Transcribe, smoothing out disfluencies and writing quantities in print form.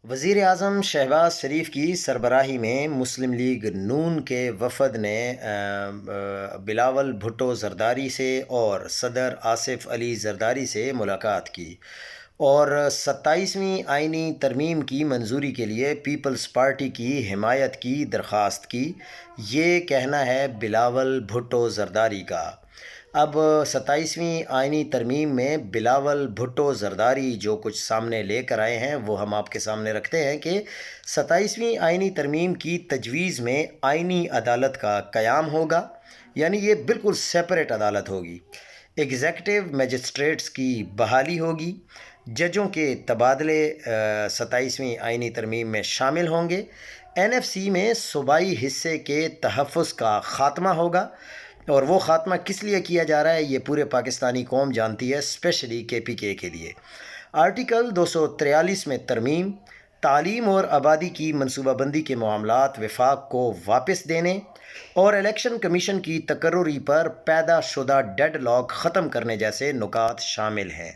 وزیر اعظم شہباز شریف کی سربراہی میں مسلم لیگ نون کے وفد نے بلاول بھٹو زرداری سے اور صدر آصف علی زرداری سے ملاقات کی اور 27ویں آئینی ترمیم کی منظوری کے لیے پیپلز پارٹی کی حمایت کی درخواست کی۔ یہ کہنا ہے بلاول بھٹو زرداری کا۔ اب 27ویں آئینی ترمیم میں بلاول بھٹو زرداری جو کچھ سامنے لے کر آئے ہیں وہ ہم آپ کے سامنے رکھتے ہیں کہ 27ویں آئینی ترمیم کی تجویز میں آئینی عدالت کا قیام ہوگا، یعنی یہ بالکل سیپریٹ عدالت ہوگی۔ ایگزیکٹو میجسٹریٹس کی بحالی ہوگی، ججوں کے تبادلے 27ویں آئینی ترمیم میں شامل ہوں گے، این ایف سی میں صوبائی حصے کے تحفظ کا خاتمہ ہوگا، اور وہ خاتمہ کس لیے کیا جا رہا ہے یہ پورے پاکستانی قوم جانتی ہے، اسپیشلی کے پی کے لیے۔ آرٹیکل 243 میں ترمیم، تعلیم اور آبادی کی منصوبہ بندی کے معاملات وفاق کو واپس دینے اور الیکشن کمیشن کی تقرری پر پیدا شدہ ڈیڈ لاک ختم کرنے جیسے نکات شامل ہیں۔